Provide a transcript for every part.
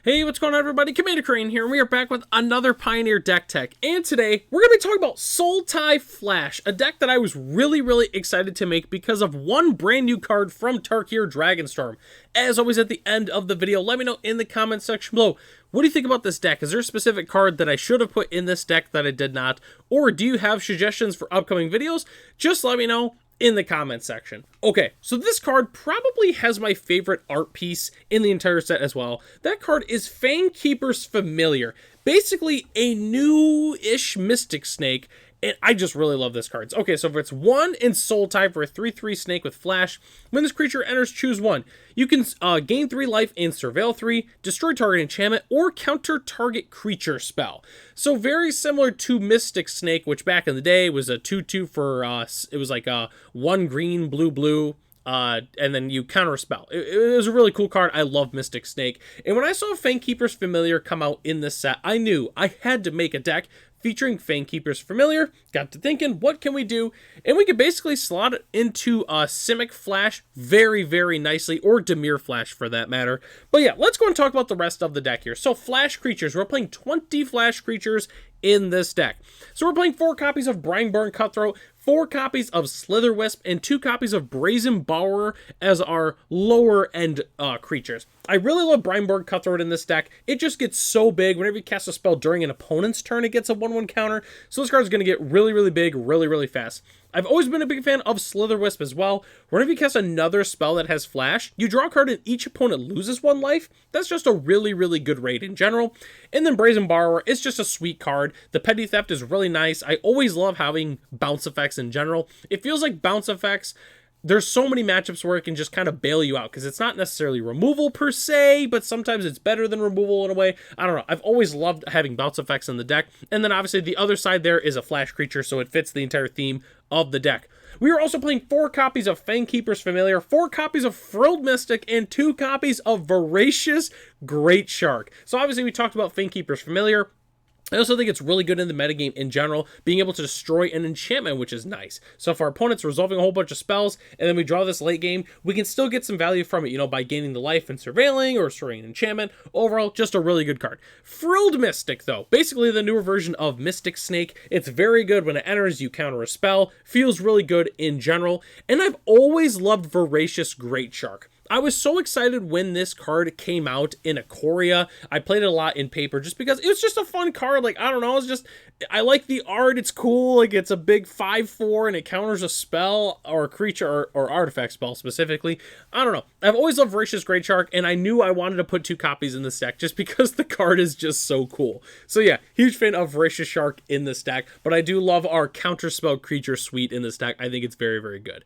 Hey, what's going on, everybody? Commander Crane here, and we are back with another Pioneer deck tech. And today, we're going to be talking about Sultai Flash, a deck that I was really excited to make because of one brand new card from Tarkir Dragonstorm. As always, at the end of the video, let me know in the comments section below, what do you think about this deck? Is there a specific card that I should have put in this deck that I did not? Or do you have suggestions for upcoming videos? Just let me know in the comments section. Okay, so this card probably has my favorite art piece in the entire set as well. That card is Fangkeeper's Familiar. Basically a new-ish Mystic Snake, and I just really love this card. Okay, so if it's 1 in Sultai for a 3/3 snake with flash, when this creature enters, choose 1. You can gain 3 life and surveil 3, destroy target enchantment, or counter target creature spell. So very similar to Mystic Snake, which back in the day was a 2/2 for, it was like a 1 green, blue, and then you counter a spell. It was a really cool card. I love Mystic Snake. And when I saw Fangkeeper's Familiar come out in this set, I knew I had to make a deck featuring Fangkeeper's Familiar. Got to thinking, what can we do? And we could basically slot it into Simic Flash very nicely, or Dimir Flash for that matter. But yeah, let's go and talk about the rest of the deck here. So Flash creatures, we're playing 20 Flash creatures in this deck. So we're playing 4 copies of Brineborn Cutthroat, 4 copies of Slitherwisp, and 2 copies of Brazen Borrower as our lower end creatures. I really love Brineborn Cutthroat in this deck. It just gets so big. Whenever you cast a spell during an opponent's turn, it gets a 1/1 counter. So this card is going to get really big, really fast. I've always been a big fan of Slitherwisp as well. Whenever you cast another spell that has flash, you draw a card and each opponent loses 1 life. That's just a really good raid in general. And then Brazen Borrower is just a sweet card. The Petty Theft is really nice. I always love having bounce effects in general. It feels like bounce effects, there's so many matchups where it can just kind of bail you out because it's not necessarily removal per se, but sometimes it's better than removal in a way. I don't know. I've always loved having bounce effects in the deck. And then obviously the other side there is a flash creature, so it fits the entire theme of the deck. We are also playing 4 copies of Fangkeeper's Familiar, 4 copies of Frilled Mystic, and 2 copies of Voracious Great Shark. So obviously we talked about Fangkeeper's Familiar. I also think it's really good in the metagame in general, being able to destroy an enchantment, which is nice. So if our opponent's resolving a whole bunch of spells, and then we draw this late game, we can still get some value from it, by gaining the life and surveilling, or destroying an enchantment. Overall, just a really good card. Frilled Mystic, though, basically the newer version of Mystic Snake. It's very good when it enters, you counter a spell, feels really good in general, and I've always loved Voracious Great Shark. I was so excited when this card came out in Ikoria. I played it a lot in paper just because it was just a fun card. Like, I don't know, I like the art. It's cool. Like, it's a big 5/4 and it counters a spell or a creature or artifact spell specifically. I don't know. I've always loved Voracious Great Shark, and I knew I wanted to put 2 copies in this deck just because the card is just so cool. So yeah, huge fan of Voracious Shark in this deck, but I do love our counterspell creature suite in this deck. I think it's very good.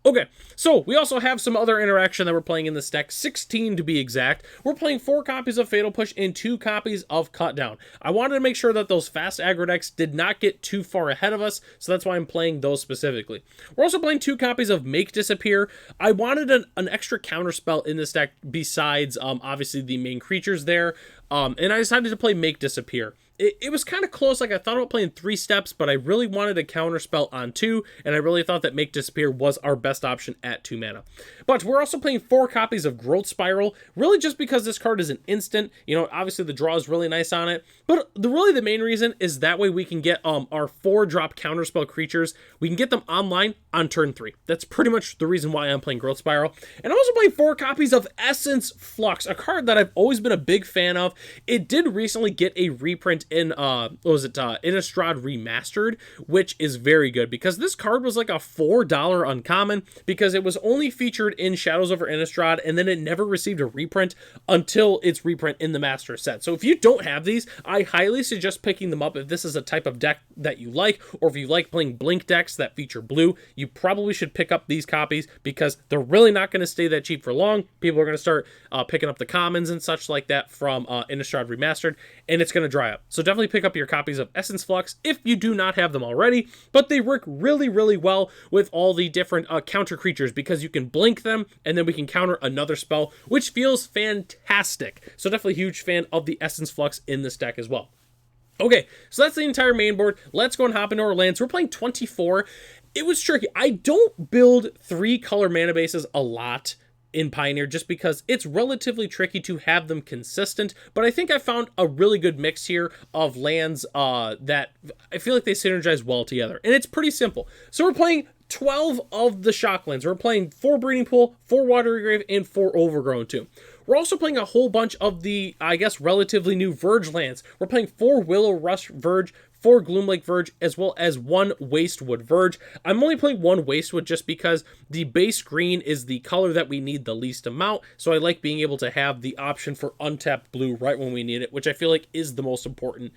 Okay, so we also have some other interaction that we're playing in this deck, 16 to be exact. We're playing 4 copies of Fatal Push and 2 copies of Cut Down. I wanted to make sure that those fast aggro decks did not get too far ahead of us, so that's why I'm playing those specifically. We're also playing 2 copies of Make Disappear. I wanted an extra counter spell in this deck besides, obviously, the main creatures there, and I decided to play Make Disappear. It was kind of close. Like, I thought about playing 3 steps, but I really wanted a counter spell on 2, and I really thought that Make Disappear was our best option at 2 mana. But we're also playing 4 copies of Growth Spiral, really just because this card is an instant. Obviously the draw is really nice on it, but really the main reason is that way we can get our 4-drop counterspell creatures. We can get them online on turn 3. That's pretty much the reason why I'm playing Growth Spiral. And I'm also playing 4 copies of Essence Flux, a card that I've always been a big fan of. It did recently get a reprint in Innistrad Remastered, which is very good because this card was like a $4 uncommon because it was only featured in Shadows over Innistrad, and then it never received a reprint until its reprint in the Master set. So if you don't have these, I highly suggest picking them up if this is a type of deck that you like, or if you like playing Blink decks that feature blue, you probably should pick up these copies because they're really not going to stay that cheap for long. People are going to start picking up the commons and such like that from Innistrad Remastered, and it's going to dry up. So definitely pick up your copies of Essence Flux if you do not have them already, but they work really well with all the different counter creatures because you can blink them and then we can counter another spell, which feels fantastic. So definitely huge fan of the Essence Flux in this deck as well. Okay, so that's the entire main board. Let's go and hop into our lands. We're playing 24. It was tricky. I don't build 3 color mana bases a lot. in Pioneer just because it's relatively tricky to have them consistent, but I think I found a really good mix here of lands that I feel like they synergize well together, and it's pretty simple. So we're playing 12 of the Shocklands. We're playing 4 Breeding Pool, 4 Watery Grave, and 4 Overgrown too. We're also playing a whole bunch of the, I guess, relatively new Verge lands. We're playing 4 Willow Rush Verge, 4 Gloomlake Verge, as well as 1 Wastewood Verge. I'm only playing 1 Wastewood just because the base green is the color that we need the least amount, so I like being able to have the option for untapped blue right when we need it, which I feel like is the most important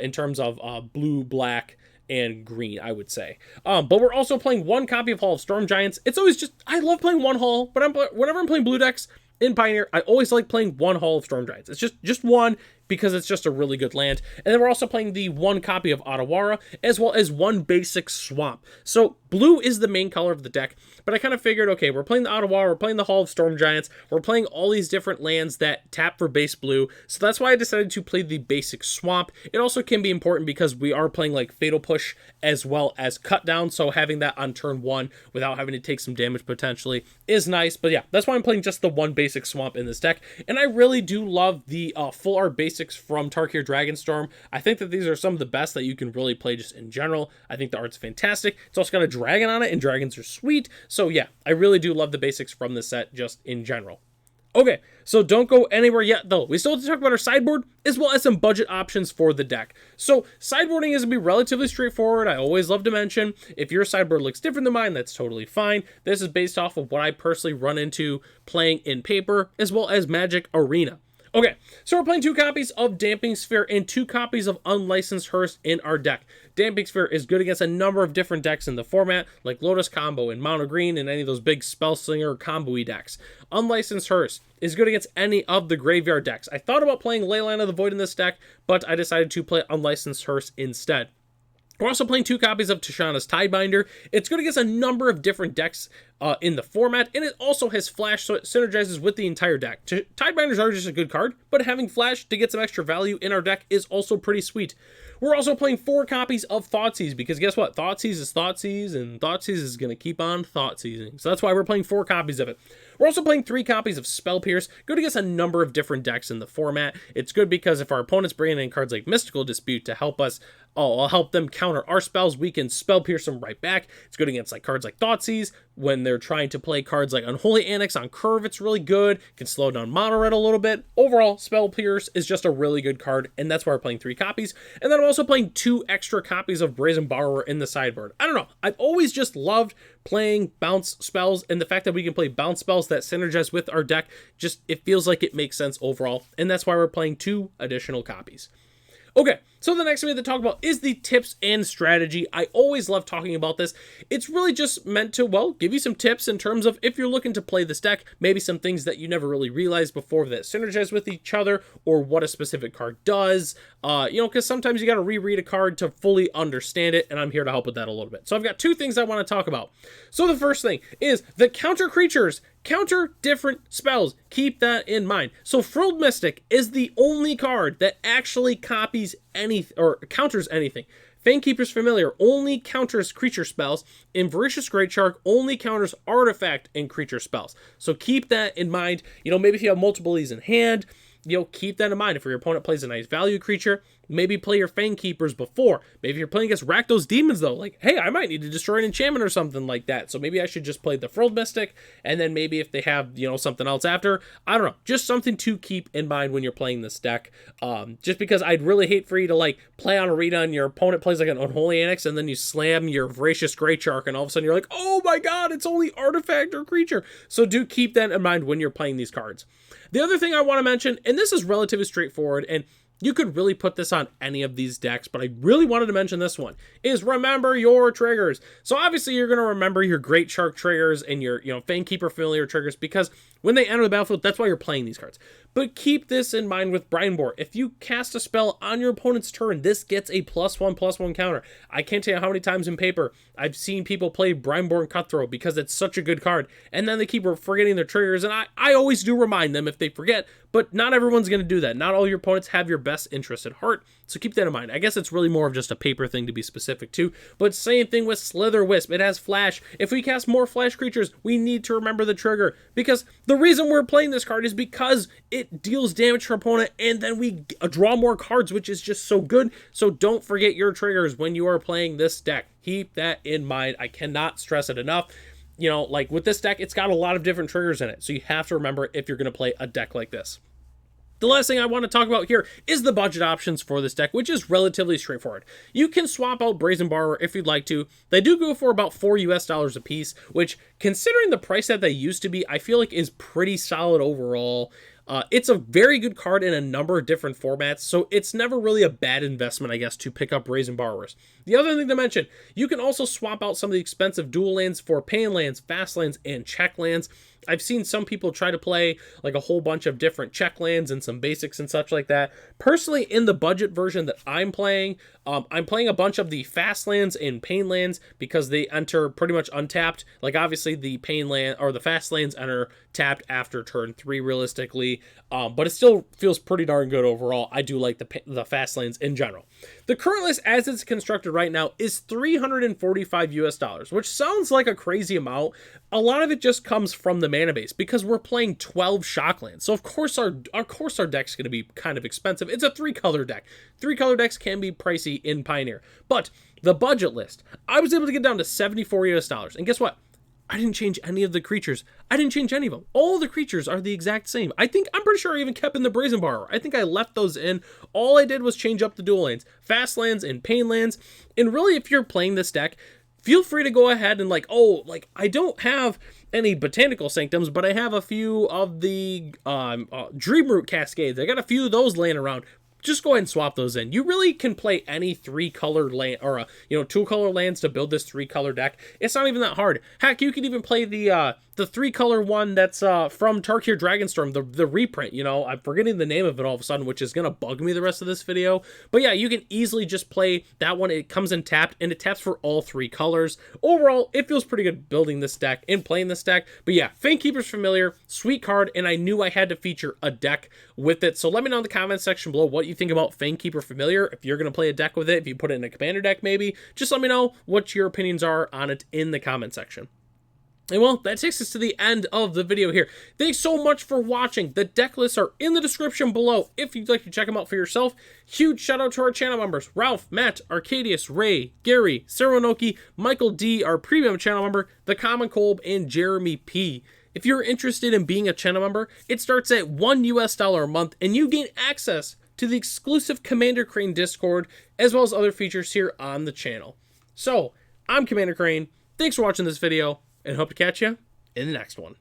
in terms of blue, black, and green, I would say. But we're also playing 1 copy of Hall of Storm Giants. It's always just, I love playing 1 Hall, but whenever I'm playing blue decks in Pioneer, I always like playing 1 Hall of Storm Giants. It's just 1 because it's just a really good land. And then we're also playing the 1 copy of Otawara, as well as 1 basic Swamp. So blue is the main color of the deck, but I kind of figured, okay, we're playing the Otawara, we're playing the Hall of Storm Giants, we're playing all these different lands that tap for base blue, so that's why I decided to play the basic Swamp. It also can be important because we are playing like Fatal Push as well as Cut Down, so having that on turn 1 without having to take some damage potentially is nice. But yeah, that's why I'm playing just the 1 basic Swamp in this deck, and I really do love the full art basics from Tarkir Dragonstorm. I think that these are some of the best that you can really play just in general. I think the art's fantastic. It's also got a dragon on it, and dragons are sweet. So yeah, I really do love the basics from this set just in general. Okay, so don't go anywhere yet, though. We still have to talk about our sideboard, as well as some budget options for the deck. So, sideboarding is going to be relatively straightforward. I always love to mention, if your sideboard looks different than mine, that's totally fine. This is based off of what I personally run into playing in paper, as well as Magic Arena. Okay, so we're playing 2 copies of Damping Sphere and 2 copies of Unlicensed Hearse in our deck. Damping Sphere is good against a number of different decks in the format, like Lotus Combo and Mono Green and any of those big Spellslinger combo-y decks. Unlicensed Hearse is good against any of the graveyard decks. I thought about playing Leyline of the Void in this deck, but I decided to play Unlicensed Hearse instead. We're also playing 2 copies of Tishana's Tidebinder. It's good against a number of different decks in the format, and it also has Flash, so it synergizes with the entire deck. Tidebinders are just a good card, but having Flash to get some extra value in our deck is also pretty sweet. We're also playing 4 copies of Thoughtseize, because guess what? Thoughtseize is Thoughtseize, and Thoughtseize is going to keep on Thoughtseizing. So that's why we're playing 4 copies of it. We're also playing 3 copies of Spell Pierce, good against a number of different decks in the format. It's good because if our opponent's bringing in cards like Mystical Dispute to help us, I'll help them counter our spells, we can Spell Pierce them right back. It's good against like cards like Thoughtseize. When they're trying to play cards like Unholy Annex on curve, it's really good. Can slow down Mono Red a little bit. Overall, Spell Pierce is just a really good card, and that's why we're playing 3 copies. And then I'm also playing 2 extra copies of Brazen Borrower in the sideboard. I don't know. I've always just loved playing bounce spells, and the fact that we can play bounce spells that synergize with our deck, just it feels like it makes sense overall, and that's why we're playing 2 additional copies. Okay, so the next thing we have to talk about is the tips and strategy. I always love talking about this. It's really just meant to, well, give you some tips in terms of if you're looking to play this deck, maybe some things that you never really realized before that synergize with each other, or what a specific card does, because sometimes you got to reread a card to fully understand it, and I'm here to help with that a little bit. So I've got 2 things I want to talk about. So the first thing is the counter creatures. Counter different spells. Keep that in mind. So Frilled Mystic is the only card that actually copies anything or counters anything. Fanekeeper's Familiar only counters creature spells, and Voracious Great Shark only counters artifact and creature spells. So keep that in mind. Maybe if you have multiple of these in hand, keep that in mind. If your opponent plays a nice value creature, maybe play your Fanekeepers before. Maybe if you're playing against Rakdos Demons, though, like, hey, I might need to destroy an enchantment or something like that. So maybe I should just play the Frilled Mystic, and then maybe if they have, something else after, I don't know. Just something to keep in mind when you're playing this deck. Just because I'd really hate for you to, play on Arena and your opponent plays, an Unholy Annex, and then you slam your Voracious Great Shark, and all of a sudden you're like, oh my god, it's only artifact or creature. So do keep that in mind when you're playing these cards. The other thing I want to mention, and this is relatively straightforward, and you could really put this on any of these decks, but I really wanted to mention this one, is remember your triggers. So obviously you're going to remember your Great Shark triggers and your, Fanekeeper Familiar triggers, because when they enter the battlefield, that's why you're playing these cards. But keep this in mind with Brindeboard. If you cast a spell on your opponent's turn, this gets a +1/+1 counter. I can't tell you how many times in paper I've seen people play Brindeboard Cutthroat because it's such a good card, and then they keep forgetting their triggers, and I always do remind them if they forget, but not everyone's going to do that. Not all your opponents have your best interest at heart, so keep that in mind. I guess it's really more of just a paper thing to be specific to, but same thing with Slither Wisp. It has Flash. If we cast more Flash creatures, we need to remember the trigger, because The reason we're playing this card is because it deals damage to our opponent, and then we draw more cards, which is just so good. So don't forget your triggers when you are playing this deck. Keep that in mind. I cannot stress it enough. You know, like with this deck, it's got a lot of different triggers in it, so you have to remember it if you're going to play a deck like this. The last thing I want to talk about here is the budget options for this deck, which is relatively straightforward. You can swap out Brazen Borrower if you'd like to. They do go for about $4 a piece, which, considering the price that they used to be, I feel like is pretty solid overall. It's a very good card in a number of different formats, so it's never really a bad investment, I guess, to pick up Brazen Borrowers. The other thing to mention, you can also swap out some of the expensive dual lands for pain lands, fast lands, and check lands. I've seen some people try to play like a whole bunch of different check lands and some basics and such like that. Personally, in the budget version that I'm playing a bunch of the fast lands and pain lands because they enter pretty much untapped. Like obviously the pain land or the fast lands enter tapped after turn 3 realistically, but it still feels pretty darn good overall. I do like the fast lands in general. The current list as it's constructed right now is $345, which sounds like a crazy amount. A lot of it just comes from the mana base because we're playing 12 shocklands. So of course our deck's going to be kind of expensive. It's a 3-color deck. 3-color decks can be pricey in Pioneer. But the budget list, I was able to get down to $74. And guess what? I didn't change any of the creatures. I didn't change any of them. All the creatures are the exact same. I'm pretty sure I even kept in the Brazen Borrower. I think I left those in. All I did was change up the dual lands, fast lands and pain lands. And really, if you're playing this deck, feel free to go ahead and I don't have any Botanical Sanctums, but I have a few of the Dreamroot Cascades. I got a few of those laying around. Just go ahead and swap those in. You really can play any 3-color land or 2-color lands to build this 3-color deck. It's not even that hard. Heck, you can even play the 3-color one that's from Tarkir Dragonstorm, the reprint. I'm forgetting the name of it all of a sudden, which is gonna bug me the rest of this video. But yeah, you can easily just play that one. It comes in tapped, and it taps for all 3 colors. Overall, it feels pretty good building this deck and playing this deck. But yeah, Fanekeeper's familiar, sweet card, and I knew I had to feature a deck with it. So let me know in the comments section below what you think about Fanekeeper Familiar. If you're gonna play a deck with it, if you put it in a commander deck maybe, just let me know what your opinions are on it in the comment section. And well, that takes us to the end of the video here. Thanks so much for watching. The deck lists are in the description below if you'd like to check them out for yourself. Huge shout out to our channel members, Ralph, Matt, Arcadius, Ray, Gary, Saronoki, Michael D, our premium channel member, The Common Colb, and Jeremy P. If you're interested in being a channel member, it starts at $1 a month, and you gain access to the exclusive Commander Crane Discord, as well as other features here on the channel. So, I'm Commander Crane. Thanks for watching this video, and hope to catch you in the next one.